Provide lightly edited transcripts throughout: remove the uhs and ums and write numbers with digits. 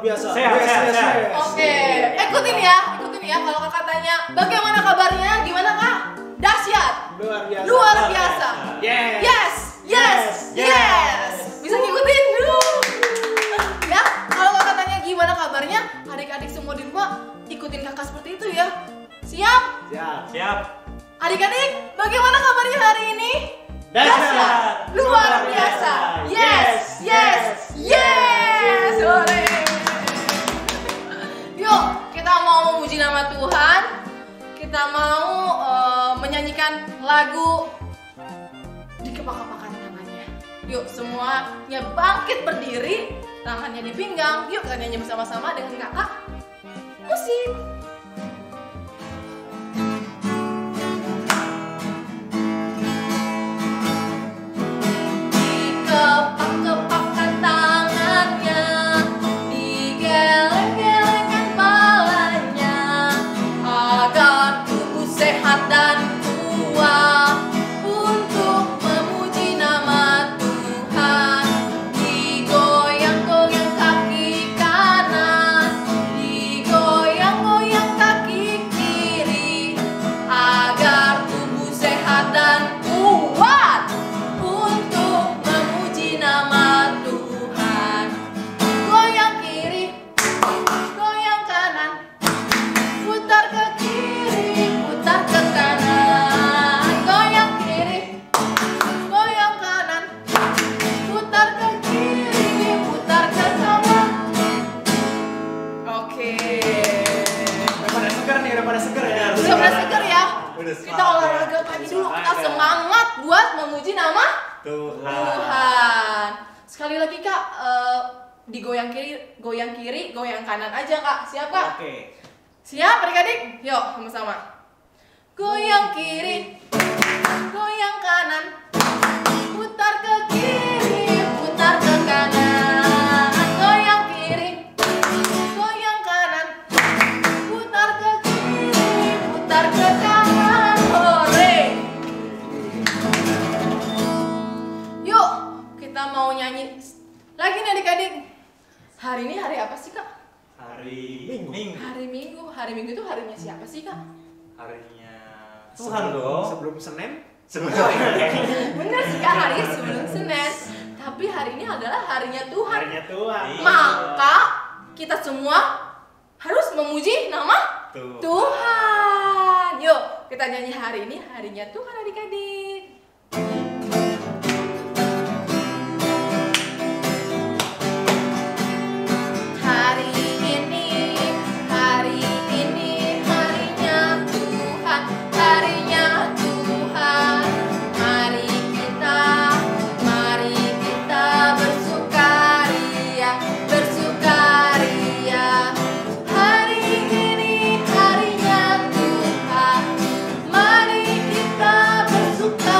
biasa. Sehat. Oke, ikutin ya. Kalau kakak tanya, bagaimana kabarnya? Gimana kak? Dahsyat. Luar biasa. Yes. Bisa ngikutin dulu. Ya, kalau kakak tanya gimana kabarnya, adik-adik semua di rumah ikutin kakak seperti itu ya. Siap? Siap. Adik-adik, bagaimana kabarnya hari ini? Dahsyat. Luar biasa. Yes. Sore. Yuk, kita mau memuji nama Tuhan. Kita mau menyanyikan lagu dikepak-kepakan tangannya. Yuk, semuanya bangkit berdiri, tangannya di pinggang. Yuk, kita nyanyi bersama-sama dengan kakak. Musik. Kepak-kepakan tangannya, digeleng-gelengkan palanya, agar tubuh sehat dan kuat untuk memuji nama Tuhan. Digoyang-goyang kaki kanan, digoyang-goyang kaki kiri, agar tubuh sehat dan kuat untuk memuji nama Tuhan. Goyang kiri, goyang kanan, putar ke kiri, putar ke kanan. Goyang kiri, goyang kanan, putar ke kiri, putar ke kanan. Oke. Udah pada seger ya. Sudah pada seger ya? Udah Kita olahraga pagi dulu, kita semangat buat memuji nama Tuhan. Sekali lagi kak, digoyang kiri, goyang kanan aja kak. Siap kak? Oke. Siap adik-adik? Yuk sama-sama. Goyang kiri, goyang kanan, putar ke kiri, putar ke kanan. Goyang kiri, goyang kanan, putar ke kiri, putar ke kanan. Hore! Yuk, kita mau nyanyi lagi nih adik-adik. Hari ini hari apa sih kak? Hari Minggu. Hari Minggu. Hari Minggu itu harinya siapa sih kak? Harinya Tuhan dong. Sebelum Senin. Bener sih kak, hari sebelum Senin. Tapi hari ini adalah harinya Tuhan. Harinya Tuhan. Iya. Maka kita semua harus memuji nama Tuhan. Yuk, kita nyanyi hari ini harinya Tuhan adik-adik. Hari ini harinya Tuhan, harinya Tuhan. Mari kita bersukaria. Hari ini harinya Tuhan, mari kita bersukaria.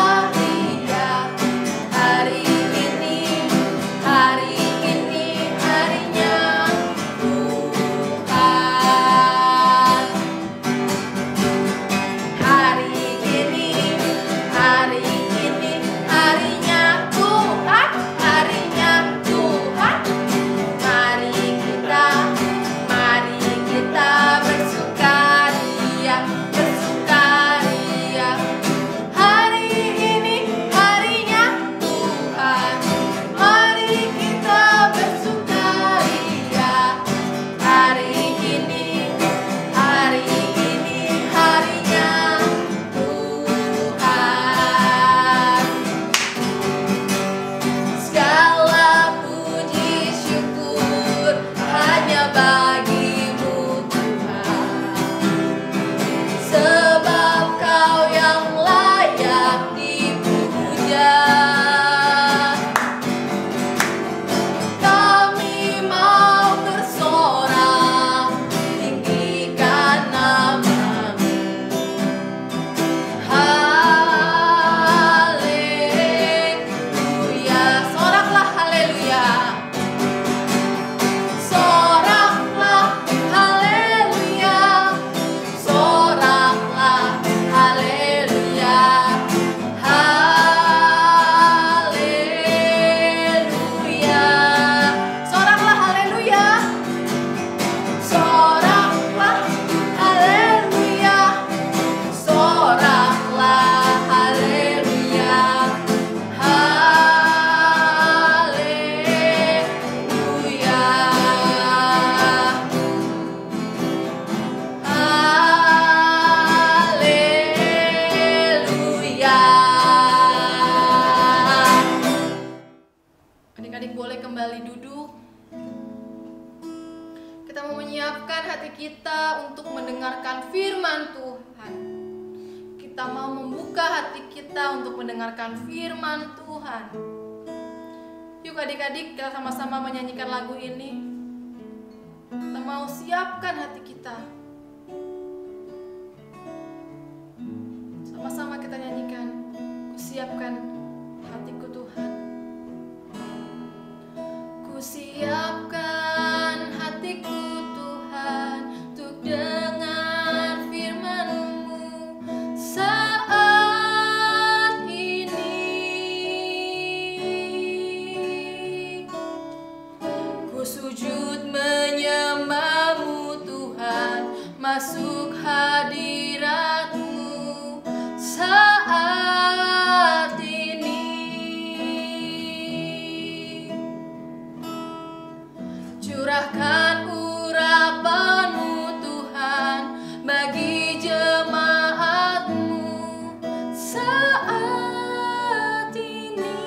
hati kita untuk mendengarkan firman Tuhan. Kita mau membuka hati kita untuk mendengarkan firman Tuhan. Yuk adik-adik, kita sama-sama menyanyikan lagu ini. Kita mau siapkan hati kita. Sama-sama kita nyanyikan. Ku siapkan hatiku Tuhan. Ku siapkan hatiku Tuhan untuk dengar firman-Mu saat ini. Ku sujud menyembah-Mu Tuhan, masuk hadirat-Mu saat ini. Curahkan urapan-Mu Tuhan bagi jemaat-Mu saat ini.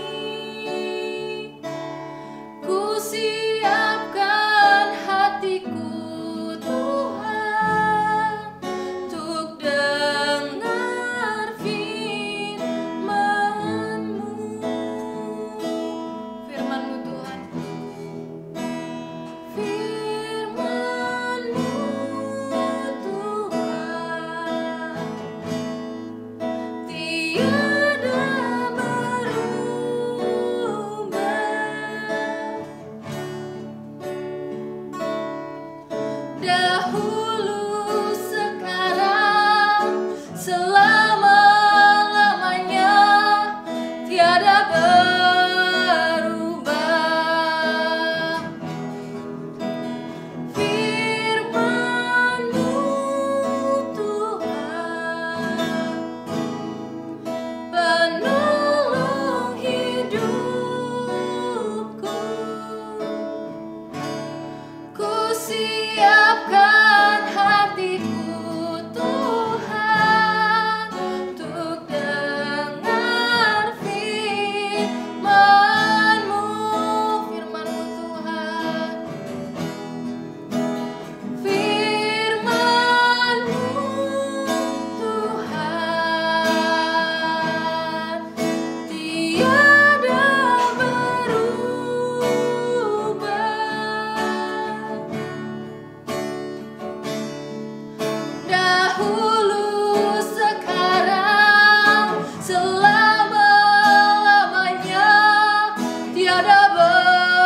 Ku siapkan hatiku Tuhan untuk dengar firman-Mu. Firman-Mu Tuhan. Firman-Mu Tuhan tiada berubah. Dahulu, sekarang, selama-lamanya tiada berubah. Firman-Mu Tuhan, penolong hidupku. Ku siapkan hatiku Tuhan untuk dengar firman-Mu. Firman-Mu Tuhan. Firman-Mu Tuhan tiada berubah. Dahulu, sekarang, selama-lamanya tiada berubah.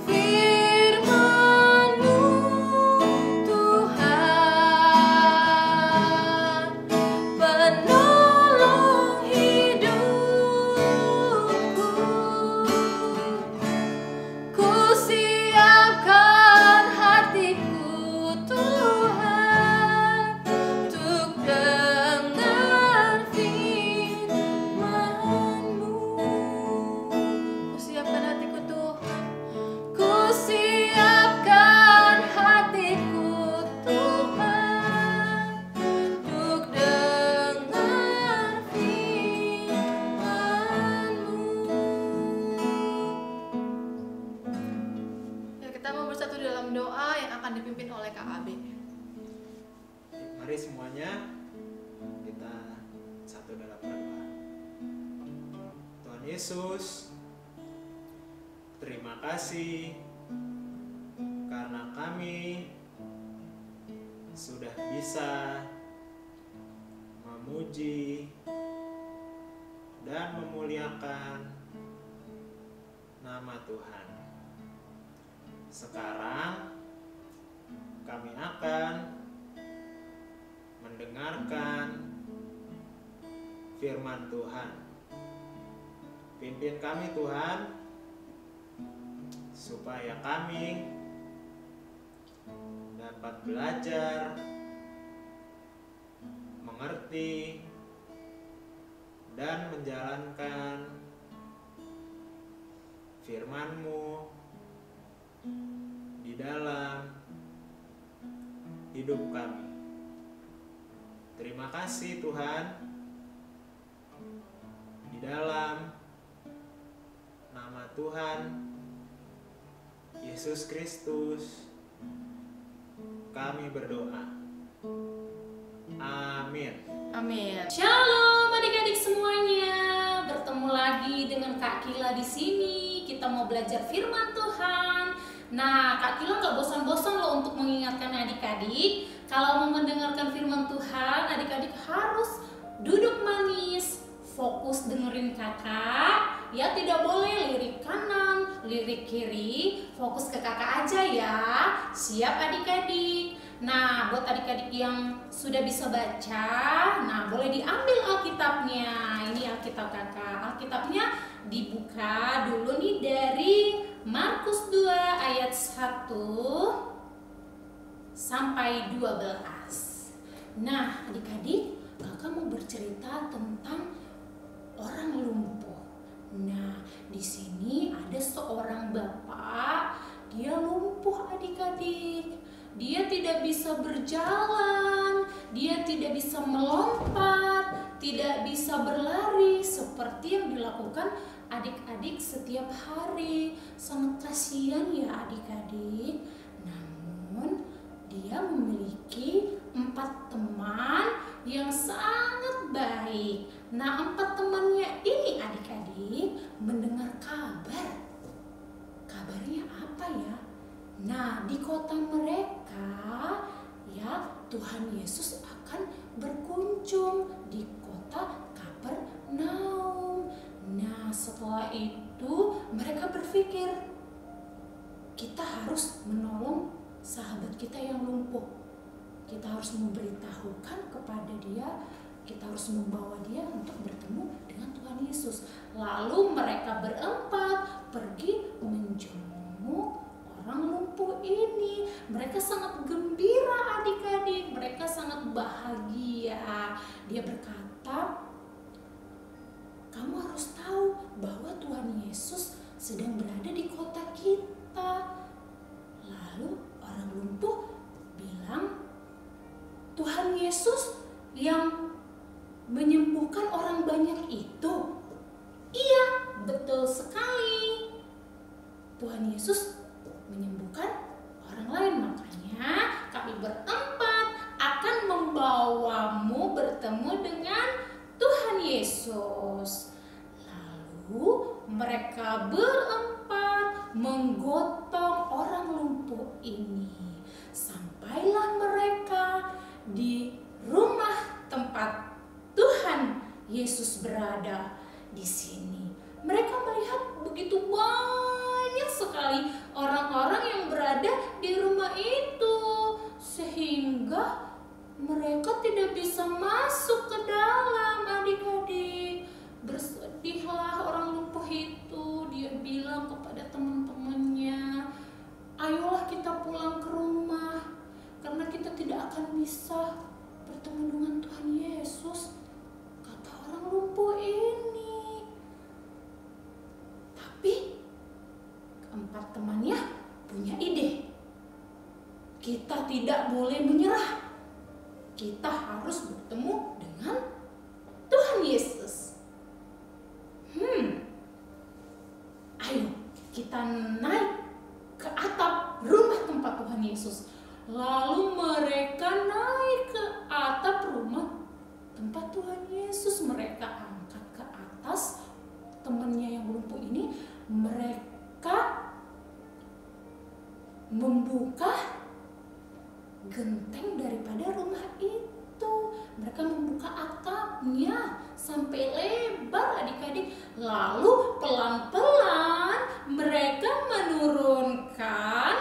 Firman-Mu Tuhan, penolong hidupku. Ku siapkan hatiku Tuhan untuk dengar firman-Mu. Ku siapkan hatiku Tuhan. Ku siapkan hatiku Tuhan untuk dengar firman-Mu. Ya, kita mau bersatu dalam doa yang akan dipimpin oleh Kak Abe. Mari semuanya kita satu dalam berdoa. Tuhan Yesus, terima kasih karena kami sudah bisa memuji dan memuliakan nama Tuhan. Sekarang kami akan mendengarkan firman Tuhan. Pimpin kami Tuhan, supaya kami dapat belajar, mengerti, dan menjalankan firman-Mu di dalam hidup kami. Terima kasih Tuhan, di dalam nama Tuhan Yesus Kristus, kami berdoa. Amin. Amin. Shalom adik-adik semuanya, bertemu lagi dengan Kak Kila di sini. Kita mau belajar firman Tuhan. Nah, Kak Kila nggak bosan-bosan loh untuk mengingatkan adik-adik. Kalau mau mendengarkan firman Tuhan, adik-adik harus duduk manis, fokus dengerin kakak. Ya, tidak boleh lirik kanan, lirik kiri, fokus ke kakak aja ya. Siap adik-adik? Nah, buat adik-adik yang sudah bisa baca, nah boleh diambil Alkitabnya. Ini Alkitab kakak. Alkitabnya dibuka dulu nih dari Markus 2 ayat 1 sampai 12. Nah, adik-adik, kakak mau bercerita tentang orang lumpuh. Nah, di sini ada seorang bapak, dia lumpuh adik-adik. Dia tidak bisa berjalan, dia tidak bisa melompat, tidak bisa berlari seperti yang dilakukan adik-adik setiap hari. Sangat kasihan ya adik-adik. Namun dia memiliki 4 teman yang sangat baik. Nah, 4 temannya ini adik-adik mendengar kabar. Kabarnya apa ya? Nah, di kota mereka ya Tuhan Yesus akan berkunjung di kota Kapernaum. Nah, setelah itu mereka berpikir, kita harus menolong sahabat kita yang lumpuh. Kita harus memberitahukan kepada dia, kita harus membawa dia untuk bertemu dengan Tuhan Yesus. Lalu mereka berempat pergi menjenguk orang lumpuh ini. Mereka sangat gembira adik-adik, mereka sangat bahagia. Dia berkata, kamu harus tahu bahwa Tuhan Yesus sedang berada di kota kita. Lalu orang lumpuh bilang, Tuhan Yesus yang menyembuhkan orang banyak itu? Iya, betul sekali. Tuhan Yesus menyembuhkan orang lain, makanya kami berempat akan membawamu bertemu dengan Tuhan Yesus. Lalu mereka berempat menggotong orang lumpuh ini. Sampailah mereka di rumah tempat Tuhan Yesus berada di sini. Mereka melihat begitu banyak sekali orang-orang yang berada di rumah itu, sehingga mereka tidak bisa masuk ke dalam adik-adik. Bersedihlah orang lumpuh itu. Dia bilang kepada teman-temannya, ayolah kita pulang ke rumah, karena kita tidak akan bisa bertemu dengan Tuhan Yesus, kata orang lumpuh ini. Tapi keempat temannya punya ide. Kita tidak boleh menyerah. Kita harus bertemu dengan Tuhan Yesus. Ayo kita naik ke atap rumah tempat Tuhan Yesus. Lalu mereka naik ke atap rumah tempat Tuhan Yesus. Mereka angkat ke atas temannya yang lumpuh ini. Mereka membuka genteng daripada rumah itu. Mereka membuka atapnya sampai lebar adik-adik. Lalu pelan-pelan mereka menurunkan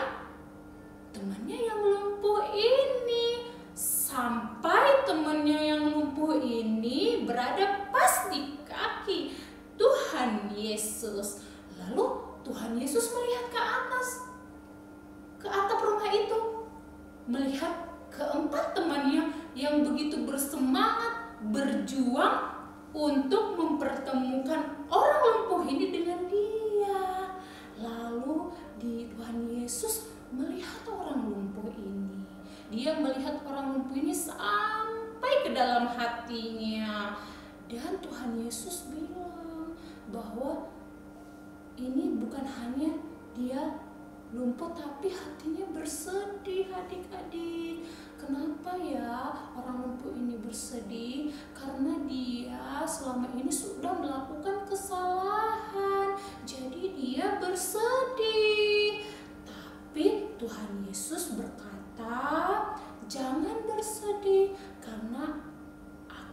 temannya yang lumpuh ini, sampai temannya yang lumpuh ini berada pas di kaki Tuhan Yesus. Lalu Tuhan Yesus melihat ke atas, ke atap rumah itu, melihat keempat temannya yang begitu bersemangat berjuang untuk mempertemukan orang lumpuh ini dengan dia. Lalu Tuhan Yesus melihat orang lumpuh ini. Dia melihat orang lumpuh ini sampai ke dalam hatinya. Dan Tuhan Yesus bilang bahwa ini bukan hanya dia lumpuh tapi hatinya bersedih adik-adik. Kenapa ya orang lumpuh ini bersedih? Karena dia selama ini sudah melakukan kesalahan, jadi dia bersedih. Tapi Tuhan Yesus berkata, jangan bersedih karena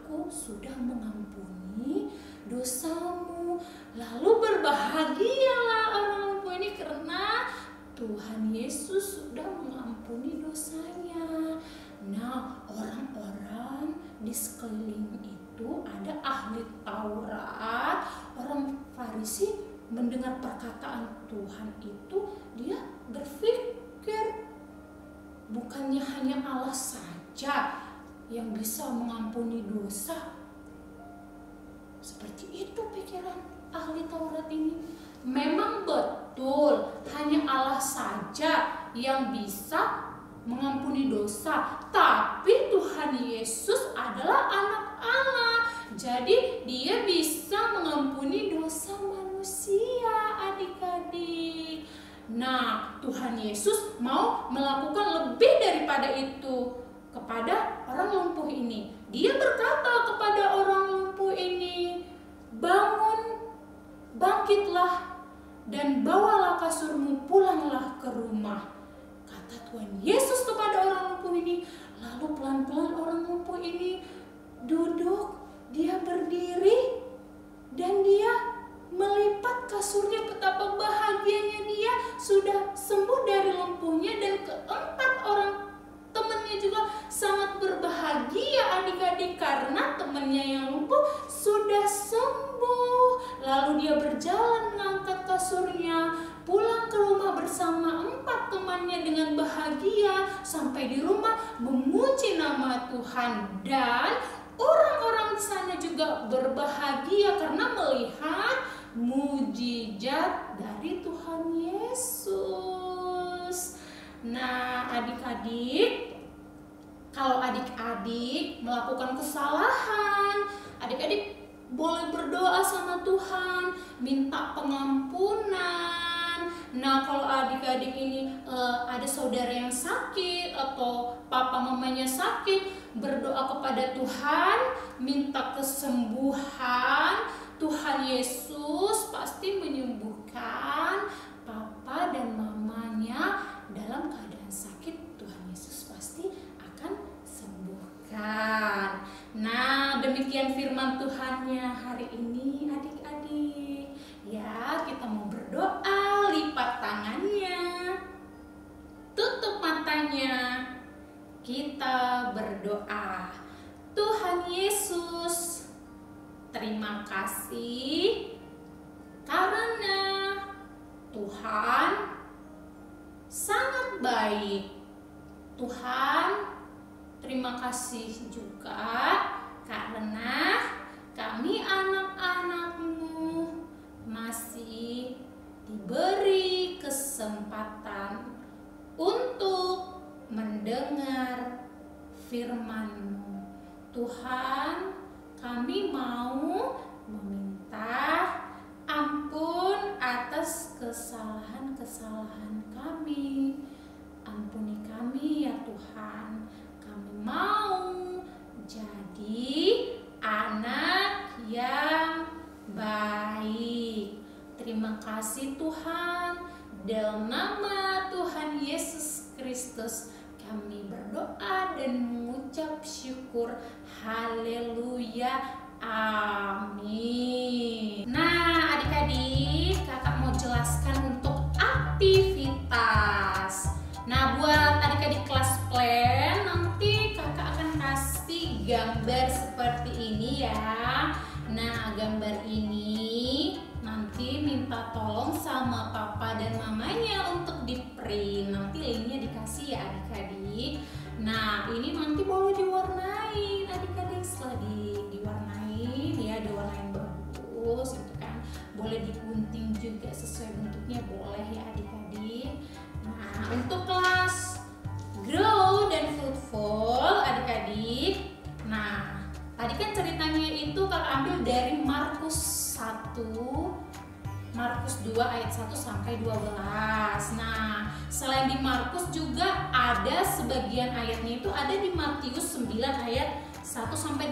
Aku sudah mengampuni dosamu. Lalu berbahagialah orang lumpuh ini karena Tuhan Yesus sudah mengampuni dosanya. Nah, orang-orang di sekeliling itu ada ahli Taurat, orang Farisi mendengar perkataan Tuhan itu, dia berpikir bukannya hanya Allah saja yang bisa mengampuni dosa. Seperti itu pikiran ahli Taurat ini. Memang betul, hanya Allah saja yang bisa mengampuni dosa. Tapi Tuhan Yesus adalah anak Allah. Jadi dia bisa mengampuni dosa manusia, adik-adik. Nah, Tuhan Yesus mau melakukan lebih daripada itu kepada orang lumpuh ini. Dia berkata kepada orang lumpuh ini, bangun, bangkitlah, dan bawalah kasurmu, pulanglah ke rumah. Kata Tuhan Yesus kepada orang lumpuh ini. Lalu pelan-pelan orang lumpuh ini duduk, dia berdiri, dan dia melipat kasurnya. Betapa bahagianya dia sudah sembuh dari lumpuhnya, dan keempat orang temannya juga sangat berbahagia adik-adik karena temannya yang lumpuh sudah sembuh. Lalu dia berjalan mengangkat kasurnya, pulang ke rumah bersama empat temannya dengan bahagia. Sampai di rumah memuji nama Tuhan, dan orang-orang di sana juga berbahagia karena melihat mujizat dari Tuhan Yesus. Nah, adik-adik, kalau adik-adik melakukan kesalahan, adik-adik boleh berdoa sama Tuhan, minta pengampunan. Nah, kalau adik-adik ini ada saudara yang sakit atau papa mamanya sakit, berdoa kepada Tuhan, minta kesembuhan. Tuhan Yesus pasti menyembuhkan papa dan mamanya. Dalam keadaan sakit, Tuhan Yesus pasti akan sembuhkan. Nah, demikian firman Tuhannya hari ini adik-adik. Ya, kita mau berdoa, lipat tangannya, tutup matanya. Kita berdoa. Tuhan Yesus, terima kasih karena Tuhan sangat baik. Tuhan, terima kasih juga karena kami anak-anak-Mu masih diberi kesempatan untuk mendengar firman-Mu. Tuhan, kami mau meminta ampun atas kesalahan-kesalahan kami. Ampuni kami ya Tuhan. Kami mau jadi anak yang baik. Terima kasih Tuhan. Dalam nama Tuhan Yesus Kristus kami berdoa dan mengucap syukur. Haleluya. Amin. Nah, adik-adik, kakak mau jelaskan untuk aktivitas. Nah, buat adik-adik kelas plan, nanti kakak akan kasih gambar seperti ini ya. Nah, gambar ini nanti minta tolong sama papa dan mamanya untuk di print. Nanti linknya dikasih ya adik-adik. Nah, ini nanti boleh diwarnain adik-adik. Setelah diwarnain ya, diwarnain bagus gitu kan. Boleh digunting juga sesuai bentuknya, boleh ya adik-adik. Nah, untuk kelas Grow dan Fruitful adik-adik. Nah, tadi kan ceritanya itu kakak ambil dari Markus 1, Markus 2 ayat 1 sampai 12. Nah, Selain di Markus juga ada sebagian ayatnya itu ada di Matius 9 ayat 1-8.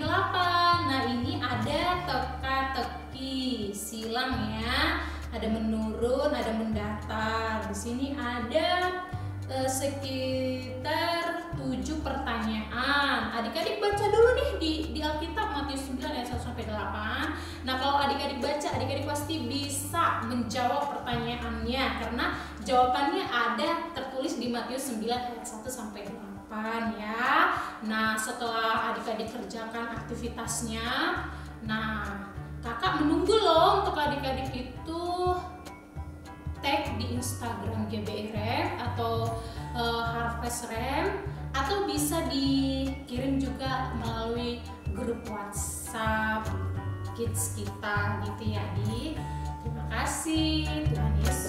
Nah, ini ada teka-teki, silang ya. Ada menurun, ada mendatar. Di sini ada sekitar 7 pertanyaan. Adik-adik baca dulu nih di Alkitab Matius 9 ayat 1-8. Nah, kalau adik-adik baca, adik-adik pasti bisa menjawab pertanyaannya karena jawabannya ada tertulis di Matius 9 ayat 1-8 ya. Nah, setelah adik-adik kerjakan aktivitasnya, nah kakak menunggu loh untuk adik-adik itu tag di Instagram GBI-REM atau Harvest REM, atau bisa dikirim juga melalui grup WhatsApp kids kita gitu ya, Adik. Terima kasih, Tuhan Yesus